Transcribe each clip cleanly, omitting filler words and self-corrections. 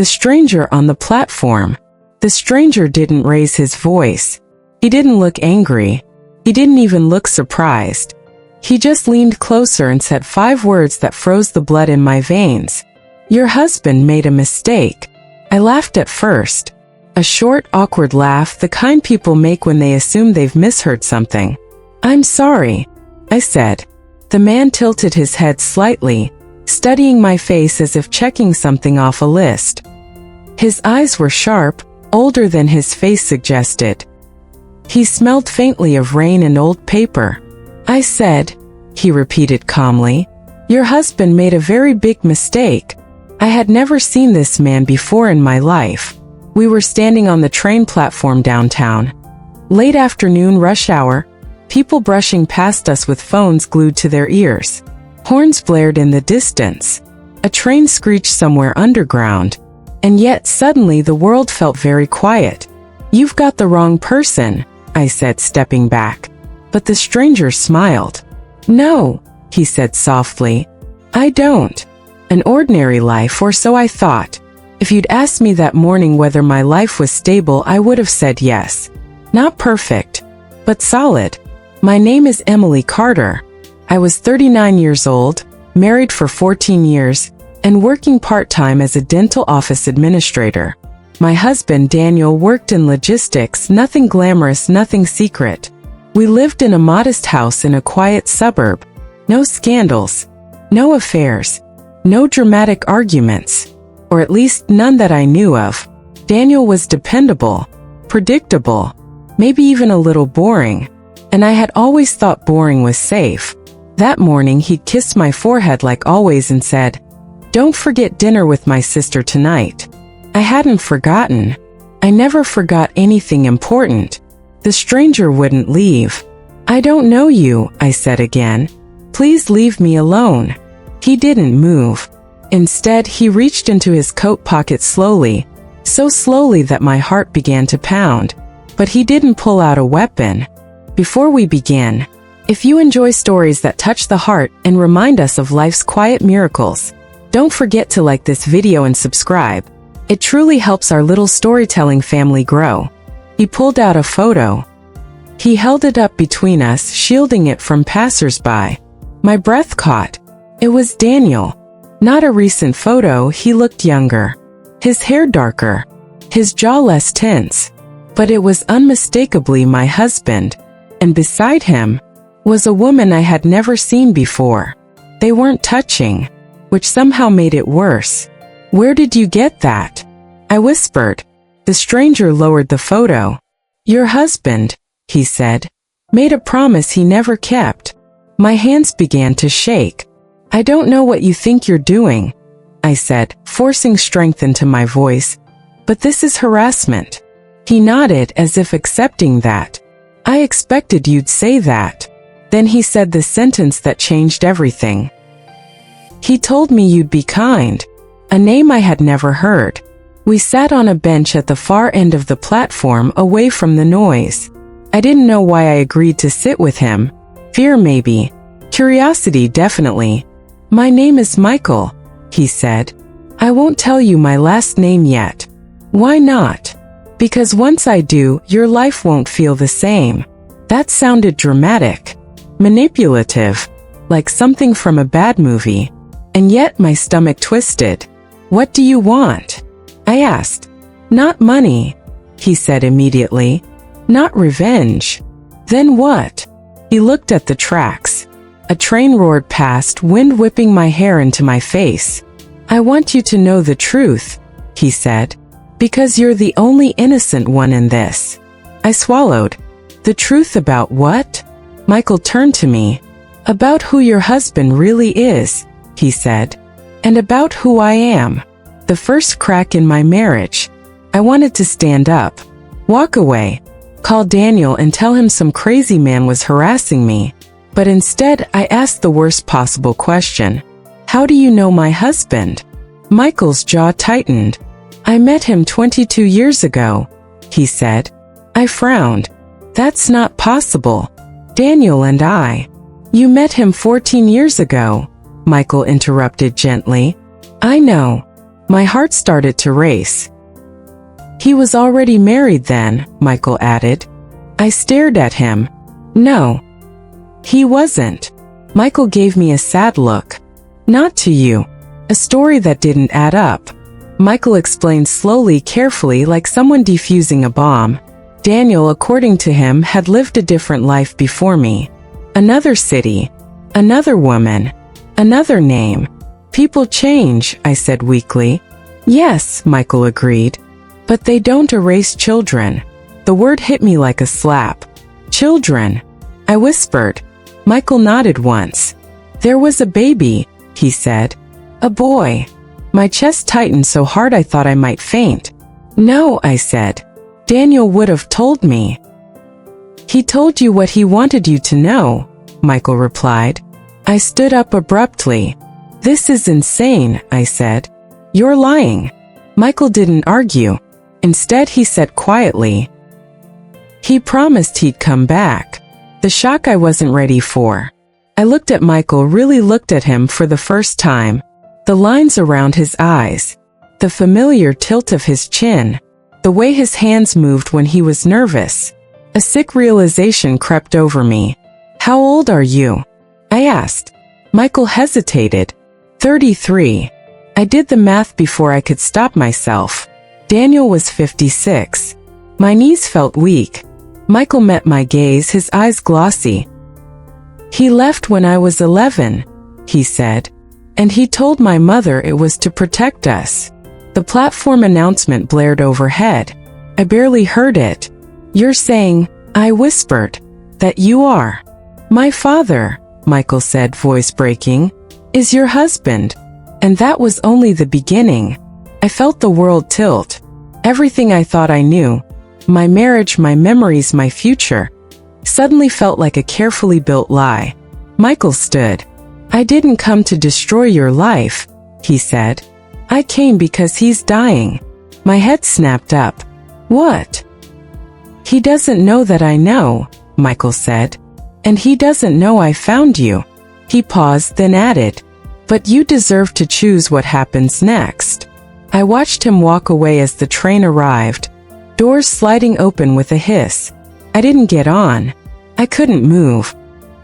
The stranger on the platform. The stranger didn't raise his voice. He didn't look angry. He didn't even look surprised. He just leaned closer and said 5 words that froze the blood in my veins. Your husband made a mistake. I laughed at first. A short, awkward laugh, the kind people make when they assume they've misheard something. I'm sorry, I said. The man tilted his head slightly, studying my face as if checking something off a list. His eyes were sharp, older than his face suggested. He smelled faintly of rain and old paper. I said, he repeated calmly, your husband made a very big mistake. I had never seen this man before in my life. We were standing on the train platform downtown. Late afternoon rush hour, people brushing past us with phones glued to their ears. Horns blared in the distance. A train screeched somewhere underground. And yet suddenly the world felt very quiet. You've got the wrong person, I said, stepping back. But the stranger smiled. No, he said softly. I don't. An ordinary life, or so I thought. If you'd asked me that morning whether my life was stable, I would have said yes. Not perfect, but solid. My name is Emily Carter. I was 39 years old, married for 14 years, and working part-time as a dental office administrator. My husband, Daniel, worked in logistics, nothing glamorous, nothing secret. We lived in a modest house in a quiet suburb. No scandals, no affairs, no dramatic arguments, or at least none that I knew of. Daniel was dependable, predictable, maybe even a little boring, and I had always thought boring was safe. That morning he'd kissed my forehead like always and said, "Don't forget dinner with my sister tonight." I hadn't forgotten. I never forgot anything important. The stranger wouldn't leave. "I don't know you," I said again. "Please leave me alone." He didn't move. Instead, he reached into his coat pocket slowly, so slowly that my heart began to pound. But he didn't pull out a weapon. Before we begin, if you enjoy stories that touch the heart and remind us of life's quiet miracles, don't forget to like this video and subscribe. It truly helps our little storytelling family grow. He pulled out a photo. He held it up between us, shielding it from passers-by. My breath caught. It was Daniel. Not a recent photo, he looked younger. His hair darker. His jaw less tense. But it was unmistakably my husband. And beside him was a woman I had never seen before. They weren't touching, which somehow made it worse. "Where did you get that?" I whispered. The stranger lowered the photo. "Your husband," he said, "made a promise he never kept." My hands began to shake. "I don't know what you think you're doing," I said, forcing strength into my voice, "but this is harassment." He nodded as if accepting that. "I expected you'd say that." Then he said the sentence that changed everything. "He told me you'd be kind," a name I had never heard. We sat on a bench at the far end of the platform, away from the noise. I didn't know why I agreed to sit with him. Fear maybe. Curiosity definitely. "My name is Michael," he said. "I won't tell you my last name yet." "Why not?" "Because once I do, your life won't feel the same." That sounded dramatic. Manipulative. Like something from a bad movie. And yet my stomach twisted. "What do you want?" I asked. "Not money," he said immediately. "Not revenge." "Then what?" He looked at the tracks. A train roared past, wind whipping my hair into my face. "I want you to know the truth," he said. "Because you're the only innocent one in this." I swallowed. "The truth about what?" Michael turned to me. "About who your husband really is," he said. "And about who I am." The first crack in my marriage. I wanted to stand up, walk away, call Daniel and tell him some crazy man was harassing me. But instead, I asked the worst possible question. "How do you know my husband?" Michael's jaw tightened. "I met him 22 years ago," he said. I frowned. "That's not possible. Daniel and I." "You met him 14 years ago," Michael interrupted gently. "I know. My heart started to race. He was already married then, Michael added. I stared at him. No. He wasn't. Michael gave me a sad look. Not to you. A story that didn't add up. Michael explained slowly, carefully, like someone defusing a bomb. Daniel, according to him, had lived a different life before me. Another city. Another woman. Another name. People change, I said weakly. Yes, Michael agreed. But they don't erase children. The word hit me like a slap. Children. I whispered. Michael nodded once. There was a baby, he said. A boy. My chest tightened so hard I thought I might faint. No, I said. Daniel would have told me. He told you what he wanted you to know, Michael replied. I stood up abruptly. This is insane, I said. You're lying. Michael didn't argue. Instead, he said quietly. He promised he'd come back. The shock I wasn't ready for. I looked at Michael, really looked at him for the first time. The lines around his eyes. The familiar tilt of his chin. The way his hands moved when he was nervous. A sick realization crept over me. How old are you? I asked. Michael hesitated. 33. I did the math before I could stop myself. Daniel was 56. My knees felt weak. Michael met my gaze, his eyes glossy. He left when I was 11, he said. And he told my mother it was to protect us. The platform announcement blared overhead. I barely heard it. You're saying, I whispered, that you are. My father, Michael said, voice breaking, is your husband. And that was only the beginning. I felt the world tilt. Everything I thought I knew, my marriage, my memories, my future, suddenly felt like a carefully built lie. Michael stood. I didn't come to destroy your life, he said. I came because he's dying. My head snapped up. What? He doesn't know that I know, Michael said. And he doesn't know I found you. He paused, then added, but you deserve to choose what happens next. I watched him walk away as the train arrived, doors sliding open with a hiss. I didn't get on. I couldn't move.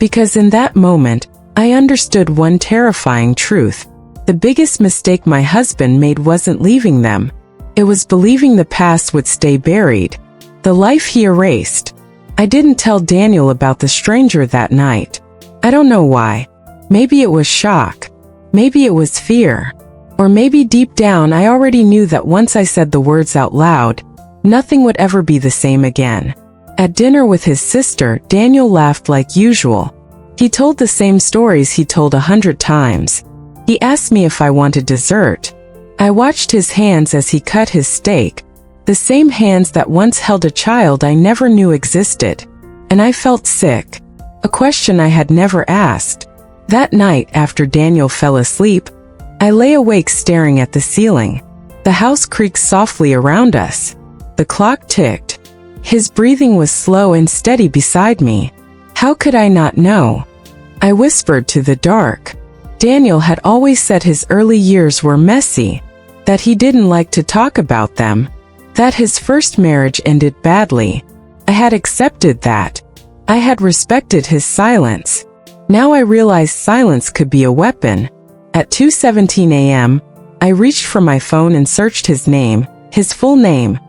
Because in that moment, I understood one terrifying truth. The biggest mistake my husband made wasn't leaving them. It was believing the past would stay buried. The life he erased. I didn't tell Daniel about the stranger that night. I don't know why. Maybe it was shock. Maybe it was fear. Or maybe deep down I already knew that once I said the words out loud, nothing would ever be the same again. At dinner with his sister, Daniel laughed like usual. He told the same stories he told 100 times. He asked me if I wanted dessert. I watched his hands as he cut his steak, the same hands that once held a child I never knew existed. And I felt sick. A question I had never asked. That night, after Daniel fell asleep, I lay awake staring at the ceiling. The house creaked softly around us. The clock ticked. His breathing was slow and steady beside me. How could I not know? I whispered to the dark. Daniel had always said his early years were messy, that he didn't like to talk about them, that his first marriage ended badly. I had accepted that. I had respected his silence. Now I realized silence could be a weapon. At 2:17 a.m., I reached for my phone and searched his name, his full name,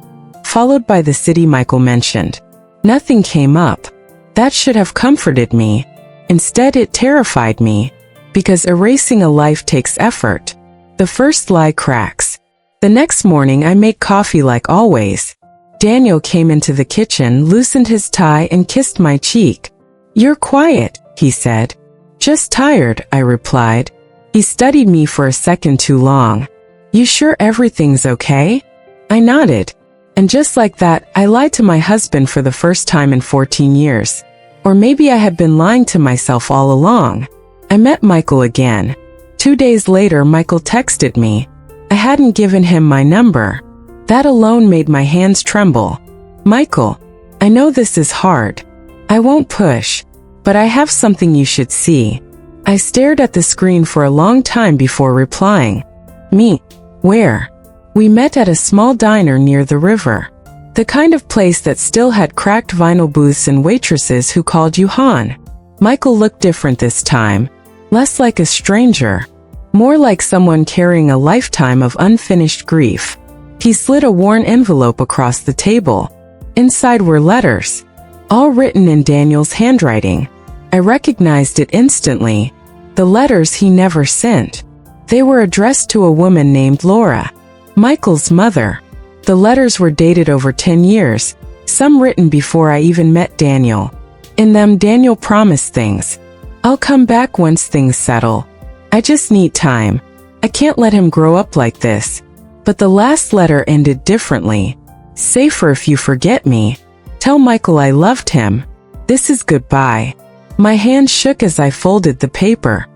followed by the city Michael mentioned. Nothing came up. That should have comforted me. Instead, it terrified me, because erasing a life takes effort. The first lie cracks. The next morning, I made coffee like always. Daniel came into the kitchen, loosened his tie, and kissed my cheek. You're quiet, he said. Just tired, I replied. He studied me for a second too long. You sure everything's okay? I nodded. And just like that, I lied to my husband for the first time in 14 years. Or maybe I had been lying to myself all along. I met Michael again. 2 days later, Michael texted me. I hadn't given him my number. That alone made my hands tremble. Michael, I know this is hard. I won't push. But I have something you should see. I stared at the screen for a long time before replying. Me. Where? We met at a small diner near the river. The kind of place that still had cracked vinyl booths and waitresses who called you Han. Michael looked different this time. Less like a stranger. More like someone carrying a lifetime of unfinished grief. He slid a worn envelope across the table. Inside were letters. All written in Daniel's handwriting. I recognized it instantly. The letters he never sent. They were addressed to a woman named Laura, Michael's mother. The letters were dated over 10 years, some written before I even met Daniel. In them, Daniel promised things. I'll come back once things settle. I just need time. I can't let him grow up like this. But the last letter ended differently. Safer if you forget me. Tell Michael I loved him. This is goodbye. My hand shook as I folded the paper.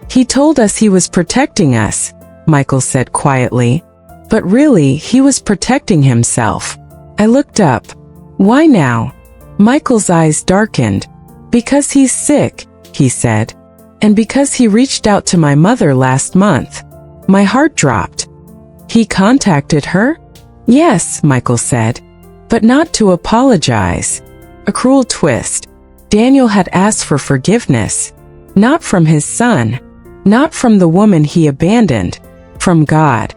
He told us he was protecting us, Michael said quietly. But really, he was protecting himself. I looked up. Why now? Michael's eyes darkened. Because he's sick, he said. And because he reached out to my mother last month. My heart dropped. He contacted her? Yes, Michael said. But not to apologize. A cruel twist. Daniel had asked for forgiveness. Not from his son. Not from the woman he abandoned. From God.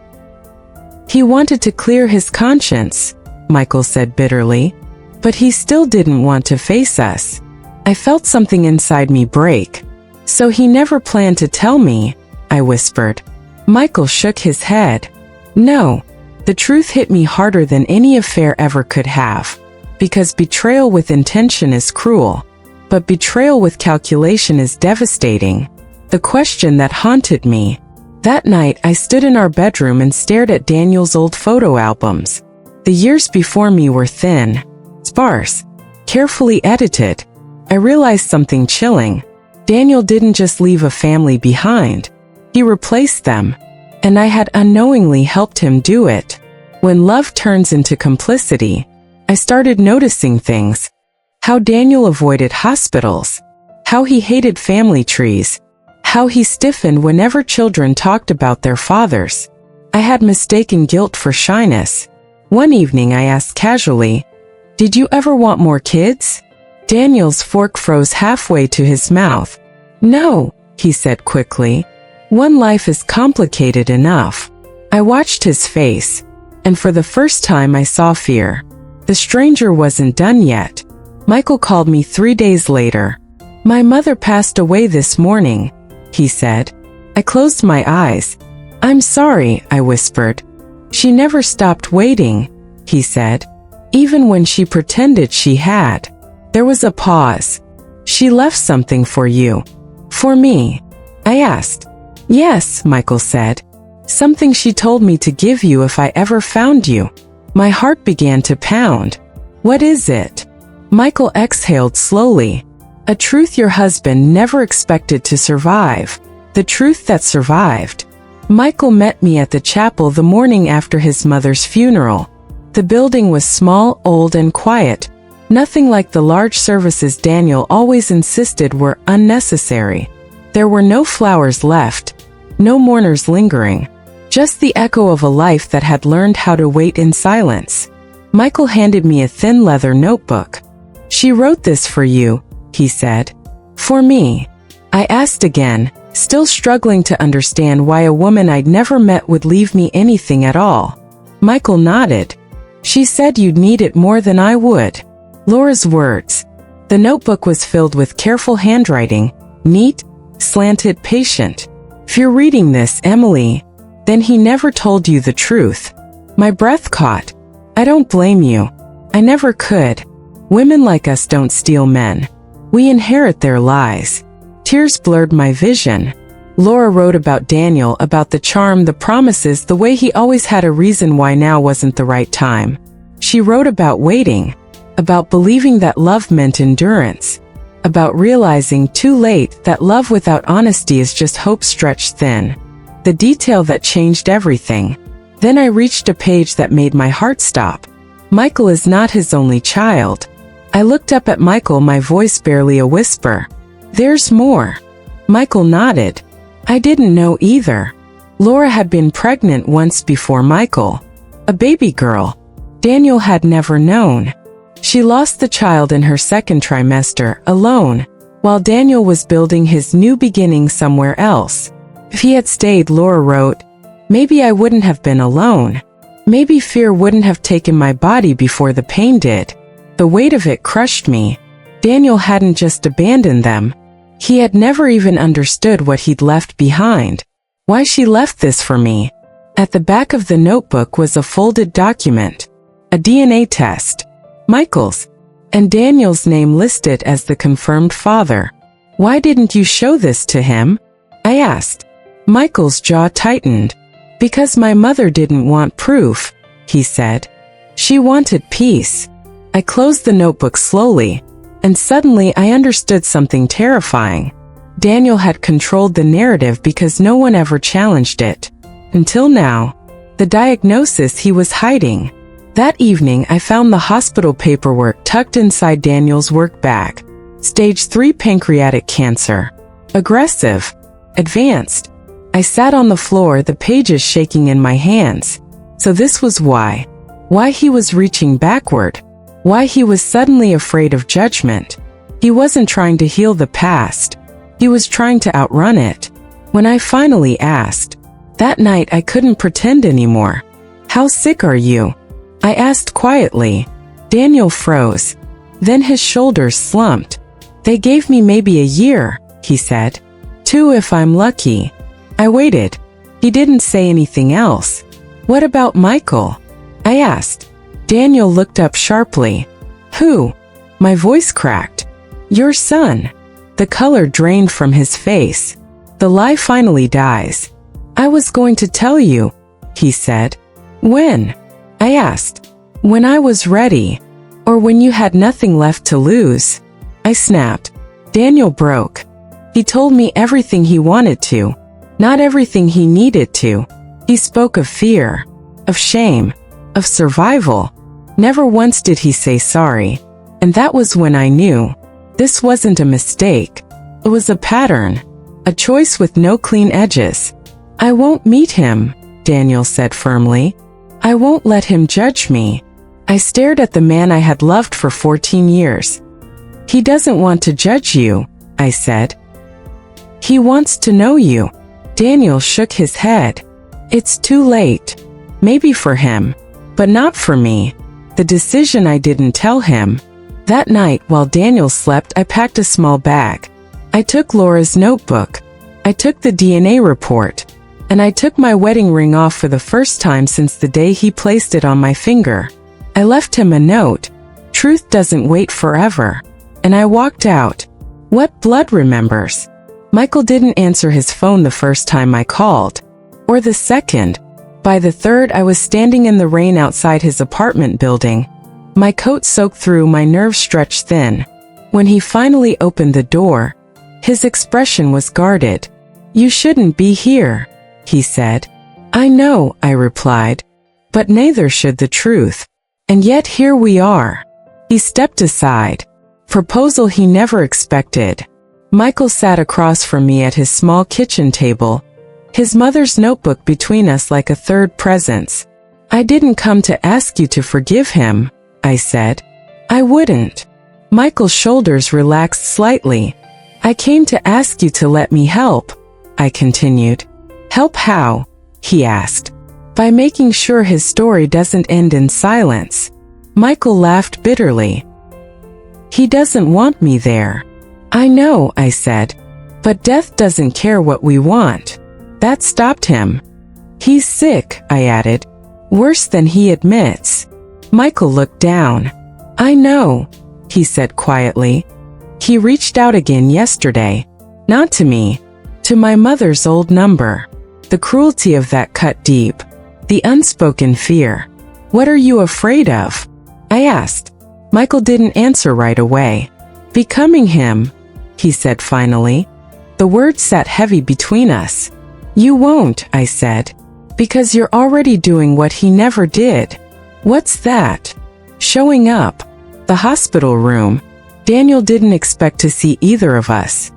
He wanted to clear his conscience, Michael said bitterly. But he still didn't want to face us. I felt something inside me break. So he never planned to tell me, I whispered. Michael shook his head. No. The truth hit me harder than any affair ever could have. Because betrayal with intention is cruel. But betrayal with calculation is devastating. The question that haunted me. That night I stood in our bedroom and stared at Daniel's old photo albums. The years before me were thin, sparse, carefully edited. I realized something chilling. Daniel didn't just leave a family behind. He replaced them. And I had unknowingly helped him do it. When love turns into complicity, I started noticing things. How Daniel avoided hospitals. How he hated family trees. How he stiffened whenever children talked about their fathers. I had mistaken guilt for shyness. One evening I asked casually, "Did you ever want more kids?" Daniel's fork froze halfway to his mouth. "No," he said quickly. "One life is complicated enough." I watched his face, and for the first time I saw fear. The stranger wasn't done yet. Michael called me 3 days later. "My mother passed away this morning," he said. I closed my eyes. "I'm sorry," I whispered. "She never stopped waiting," he said. "Even when she pretended she had." There was a pause. "She left something for you." "For me?" I asked. "Yes," Michael said. "Something she told me to give you if I ever found you." My heart began to pound. "What is it?" Michael exhaled slowly. "A truth your husband never expected to survive. The truth that survived." Michael met me at the chapel the morning after his mother's funeral. The building was small, old, and quiet. Nothing like the large services Daniel always insisted were unnecessary. There were no flowers left, no mourners lingering, just the echo of a life that had learned how to wait in silence. Michael handed me a thin leather notebook. "She wrote this for you," he said. "For me?" I asked again, still struggling to understand why a woman I'd never met would leave me anything at all. Michael nodded. "She said you'd need it more than I would." Laura's words. The notebook was filled with careful handwriting, neat, slanted, patient. "If you're reading this, Emily, then he never told you the truth." My breath caught. "I don't blame you. I never could. Women like us don't steal men. We inherit their lies." Tears blurred my vision. Laura wrote about Daniel, about the charm, the promises, the way he always had a reason why now wasn't the right time. She wrote about waiting, about believing that love meant endurance, about realizing too late that love without honesty is just hope stretched thin. The detail that changed everything. Then I reached a page that made my heart stop. Michael is not his only child. I looked up at Michael, my voice barely a whisper. "There's more." Michael nodded. "I didn't know either." Laura had been pregnant once before Michael. A baby girl. Daniel had never known. She lost the child in her second trimester, alone, while Daniel was building his new beginning somewhere else. If he had stayed, Laura wrote, maybe I wouldn't have been alone. Maybe fear wouldn't have taken my body before the pain did. The weight of it crushed me. Daniel hadn't just abandoned them. He had never even understood what he'd left behind. Why she left this for me. At the back of the notebook was a folded document. A DNA test. Michael's. And Daniel's name listed as the confirmed father. Why didn't you show this to him? I asked. Michael's jaw tightened. Because my mother didn't want proof, he said. She wanted peace. I closed the notebook slowly, and suddenly I understood something terrifying. Daniel had controlled the narrative because no one ever challenged it. Until now. The diagnosis he was hiding. That evening I found the hospital paperwork tucked inside Daniel's work bag. Stage 3 pancreatic cancer. Aggressive. Advanced. I sat on the floor, the pages shaking in my hands. So this was why. Why he was reaching backward. Why he was suddenly afraid of judgment. He wasn't trying to heal the past. He was trying to outrun it. When I finally asked, that night I couldn't pretend anymore. How sick are you? I asked quietly. Daniel froze. Then his shoulders slumped. They gave me maybe a year, he said. 2 if I'm lucky. I waited. He didn't say anything else. What about Michael? I asked. Daniel looked up sharply. Who? My voice cracked. Your son. The color drained from his face. The lie finally dies. I was going to tell you, he said. When? I asked. When I was ready. Or when you had nothing left to lose. I snapped. Daniel broke. He told me everything he wanted to. Not everything he needed to. He spoke of fear. Of shame. Of survival. Never once did he say sorry. And that was when I knew. This wasn't a mistake. It was a pattern. A choice with no clean edges. I won't meet him, Daniel said firmly. I won't let him judge me. I stared at the man I had loved for 14 years. He doesn't want to judge you, I said. He wants to know you. Daniel shook his head. It's too late. Maybe for him, but not for me. The decision I didn't tell him. That night, while Daniel slept, I packed a small bag. I took Laura's notebook. I took the DNA report. And I took my wedding ring off for the first time since the day he placed it on my finger. I left him a note. Truth doesn't wait forever. And I walked out. What blood remembers? Michael didn't answer his phone the first time I called. Or the second. By the third, I was standing in the rain outside his apartment building. My coat soaked through, my nerves stretched thin. When he finally opened the door, his expression was guarded. You shouldn't be here, he said. I know, I replied. But neither should the truth. And yet here we are. He stepped aside. Proposal he never expected. Michael sat across from me at his small kitchen table, his mother's notebook between us like a third presence. I didn't come to ask you to forgive him, I said. I wouldn't. Michael's shoulders relaxed slightly. I came to ask you to let me help, I continued. Help how? He asked. By making sure his story doesn't end in silence. Michael laughed bitterly. He doesn't want me there. I know, I said. But death doesn't care what we want. That stopped him. He's sick, I added. Worse than he admits. Michael looked down. I know, he said quietly. He reached out again yesterday. Not to me. To my mother's old number. The cruelty of that cut deep. The unspoken fear. What are you afraid of? I asked. Michael didn't answer right away. Becoming him, he said finally. The words sat heavy between us. You won't, I said. Because you're already doing what he never did. What's that? Showing up. The hospital room. Daniel didn't expect to see either of us.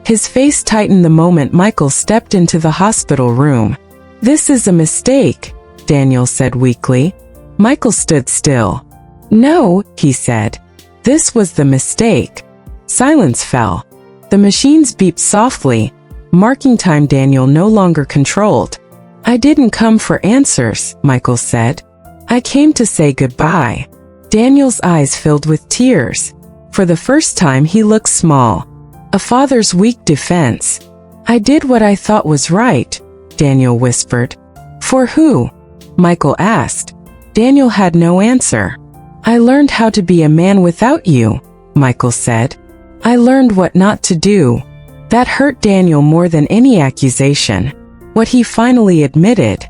His face tightened the moment Michael stepped into the hospital room. "This is a mistake," Daniel said weakly. Michael stood still. "No," he said. "This was the mistake." Silence fell. The machines beeped softly, marking time Daniel no longer controlled. "I didn't come for answers," Michael said. "I came to say goodbye." Daniel's eyes filled with tears. For the first time he looked small. A father's weak defense. "I did what I thought was right," Daniel whispered. "For who?" Michael asked. Daniel had no answer. "I learned how to be a man without you," Michael said. "I learned what not to do." That hurt Daniel more than any accusation. What he finally admitted.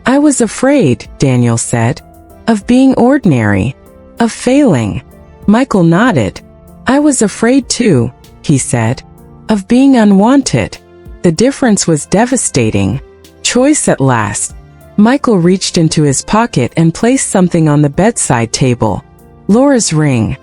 "I was afraid," Daniel said, "of being ordinary, of failing." Michael nodded. "I was afraid too," he said, "of being unwanted." The difference was devastating. Choice at last. Michael reached into his pocket and placed something on the bedside table. Laura's ring.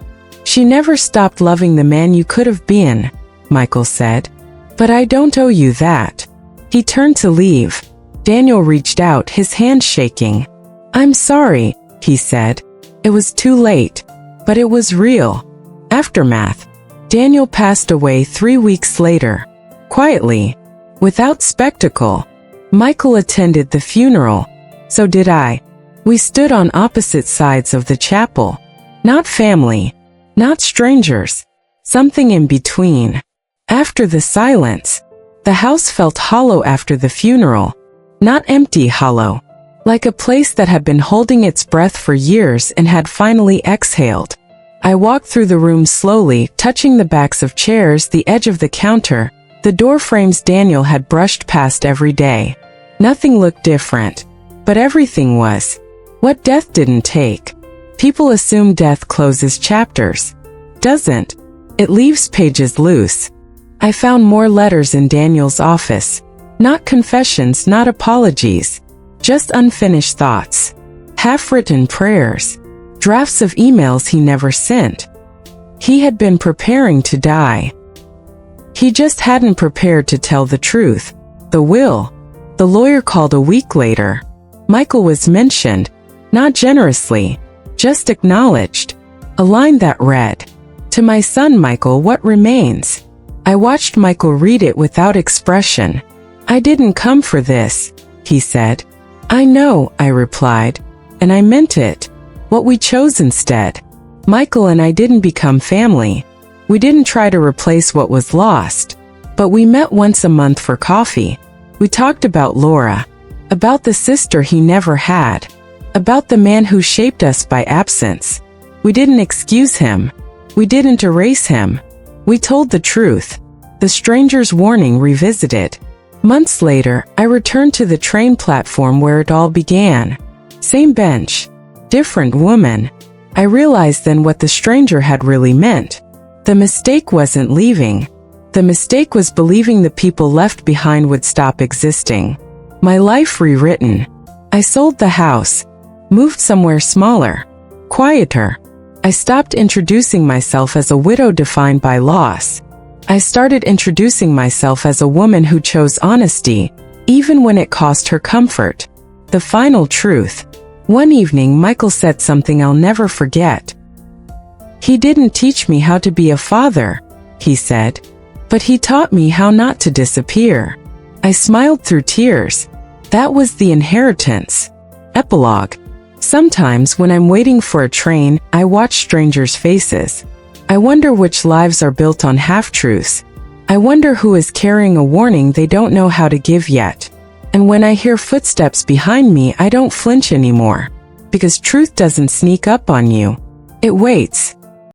"She never stopped loving the man you could have been," Michael said. "But I don't owe you that." He turned to leave. Daniel reached out, his hand shaking. "I'm sorry," he said. It was too late. But it was real. Aftermath. Daniel passed away 3 weeks later. Quietly. Without spectacle. Michael attended the funeral. So did I. We stood on opposite sides of the chapel. Not family. Not strangers. Something in between. After the silence, the house felt hollow after the funeral. Not empty, hollow. Like a place that had been holding its breath for years and had finally exhaled. I walked through the room slowly, touching the backs of chairs, the edge of the counter, the door frames Daniel had brushed past every day. Nothing looked different. But everything was. What death didn't take. People assume death closes chapters. Doesn't. It leaves pages loose. I found more letters in Daniel's office. Not confessions, not apologies. Just unfinished thoughts. Half-written prayers. Drafts of emails he never sent. He had been preparing to die. He just hadn't prepared to tell the truth. The will. The lawyer called a week later. Michael was mentioned. Not generously. Just acknowledged. A line that read, "To my son Michael, what remains?" I watched Michael read it without expression. "I didn't come for this," he said. "I know," I replied. "And I meant it. What we chose instead." Michael and I didn't become family. We didn't try to replace what was lost. But we met once a month for coffee. We talked about Laura. About the sister he never had. About the man who shaped us by absence. We didn't excuse him. We didn't erase him. We told the truth. The stranger's warning revisited. Months later, I returned to the train platform where it all began. Same bench. Different woman. I realized then what the stranger had really meant. The mistake wasn't leaving. The mistake was believing the people left behind would stop existing. My life rewritten. I sold the house. Moved somewhere smaller. Quieter. I stopped introducing myself as a widow defined by loss. I started introducing myself as a woman who chose honesty, even when it cost her comfort. The final truth. One evening Michael said something I'll never forget. "He didn't teach me how to be a father," he said, "but he taught me how not to disappear." I smiled through tears. That was the inheritance. Epilogue. Sometimes when I'm waiting for a train, I watch strangers' faces. I wonder which lives are built on half-truths. I wonder who is carrying a warning they don't know how to give yet. And when I hear footsteps behind me, I don't flinch anymore. Because truth doesn't sneak up on you. It waits.